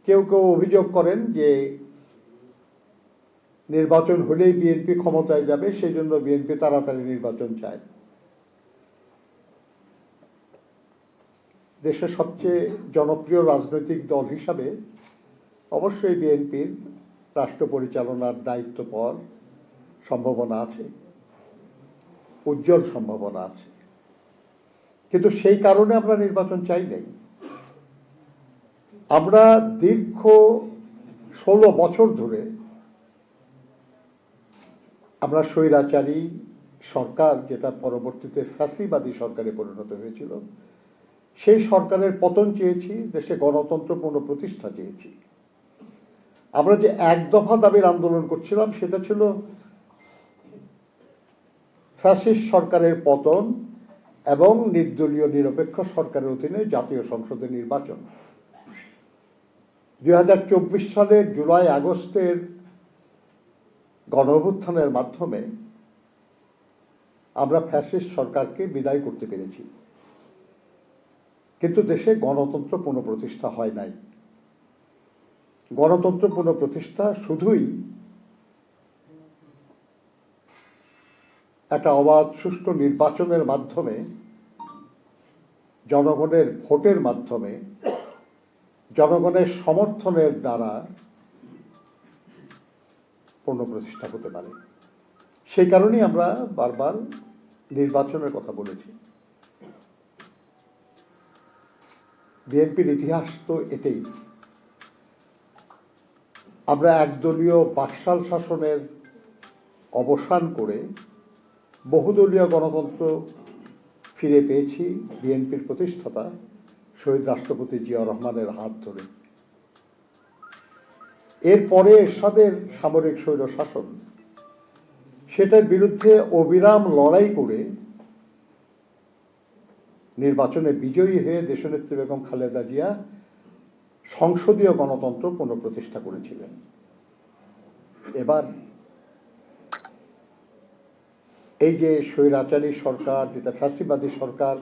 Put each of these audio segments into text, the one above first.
কেউ কেউ অভিযোগ করেন যে নির্বাচন হলেই বিএনপি ক্ষমতায় যাবে, সেই জন্য বিএনপি তাড়াতাড়ি নির্বাচন চায়। দেশের সবচেয়ে জনপ্রিয় রাজনৈতিক দল হিসাবে অবশ্যই বিএনপির রাষ্ট্র পরিচালনার দায়িত্ব পাওয়ার সম্ভাবনা আছে, উজ্জ্বল সম্ভাবনা আছে, কিন্তু সেই কারণে আমরা নির্বাচন চাই নাই। আমরা দীর্ঘ 16 বছর ধরে আমরা স্বৈরাচারী সরকার, যেটা পরবর্তীতে ফ্যাসিবাদী সরকারে পরিণত হয়েছিল, সেই সরকারের পতন চেয়েছি, দেশে গণতন্ত্র পুনঃপ্রতিষ্ঠা চেয়েছি। আমরা যে এক দফা দাবির আন্দোলন করছিলাম সেটা ছিল ফ্যাসিস্ট সরকারের পতন এবং নির্দলীয় নিরপেক্ষ সরকারের অধীনে জাতীয় সংসদের নির্বাচন। 2024 সালের জুলাই আগস্টের গণঅভ্যুত্থানের মাধ্যমে আমরা ফ্যাসিস্ট সরকারকে বিদায় করতে পেরেছি, কিন্তু দেশে গণতন্ত্র পুনঃপ্রতিষ্ঠা হয় নাই। গণতন্ত্র পুনঃপ্রতিষ্ঠা শুধুই একটা অবাধ সুষ্ঠু নির্বাচনের মাধ্যমে, জনগণের ভোটের মাধ্যমে, জনগণের সমর্থনের দ্বারা পুনঃপ্রতিষ্ঠা হতে পারে। সেই কারণেই আমরা বারবার নির্বাচনের কথা বলেছি। বিএনপির ইতিহাস তো এটাই। আমরা একদলীয় বাকশাল শাসনের অবসান করে বহুদলীয় গণতন্ত্র ফিরে পেয়েছি বিএনপির প্রতিষ্ঠাতা শহীদ রাষ্ট্রপতি জিয়াউর রহমানের হাত ধরে। এরপরে এরশাদের সামরিক স্বৈর শাসন, সেটার বিরুদ্ধে অবিরাম লড়াই করে নির্বাচনে বিজয়ী হয়ে দেশনেত্রী বেগম খালেদা জিয়া সংসদীয় গণতন্ত্র পুনঃপ্রতিষ্ঠা করেছিলেন। এবার এই যে স্বৈরাচারী সরকার, যেটা ফ্যাসিবাদী সরকার,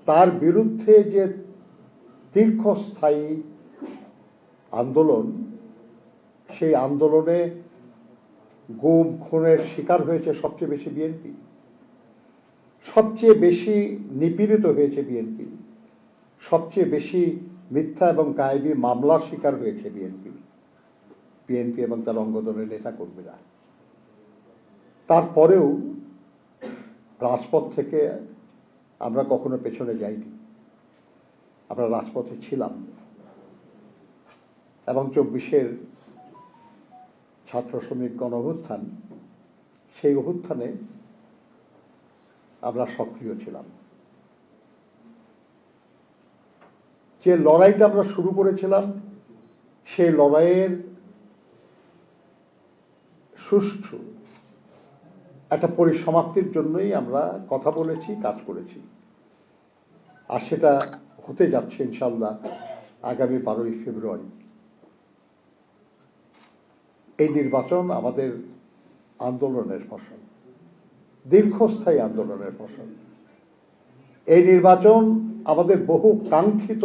তার বিরুদ্ধে যে দীর্ঘস্থায়ী আন্দোলন, সেই আন্দোলনে গুম খুনের শিকার হয়েছে সবচেয়ে বেশি বিএনপি, সবচেয়ে বেশি নিপীড়িত হয়েছে বিএনপি, সবচেয়ে বেশি মিথ্যা এবং গায়েবী মামলার শিকার হয়েছে বিএনপি এবং তার অঙ্গদলের নেতাকর্মীরা। তারপরেও রাজপথ থেকে আমরা কখনো পেছনে যাইনি, আমরা রাজপথে ছিলাম এবং 24-এর ছাত্র শ্রমিক গণ অভ্যুত্থান, সেই অভ্যুত্থানে আমরা সক্রিয় ছিলাম। যে লড়াইটা আমরা শুরু করেছিলাম, সেই লড়াইয়ের সুষ্ঠু একটা পরিসমাপ্তির জন্যই আমরা কথা বলেছি, কাজ করেছি। আর সেটা হতে যাচ্ছে ইনশাল্লাহ আগামী 12ই ফেব্রুয়ারি। এই নির্বাচন আমাদের আন্দোলনের ফসল, দীর্ঘস্থায়ী আন্দোলনের ফসল। এই নির্বাচন আমাদের বহু কাঙ্ক্ষিত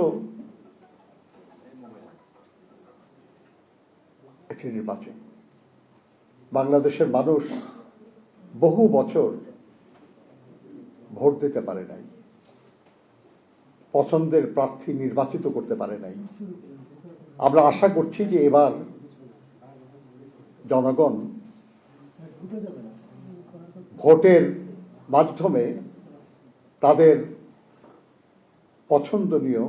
একটি নির্বাচন। বাংলাদেশের মানুষ বহু বছর ভোট দিতে পারে নাই, পছন্দের প্রার্থী নির্বাচিত করতে পারে নাই। আমরা আশা করছি যে এবার জনগণ ভোটের মাধ্যমে তাদের পছন্দনীয়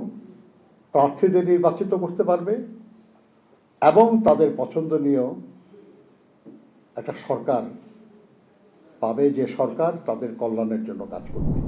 প্রার্থীদের নির্বাচিত করতে পারবে এবং তাদের পছন্দনীয় একটা সরকার পাবে, যে সরকার তাদের কল্যাণের জন্য কাজ করবে।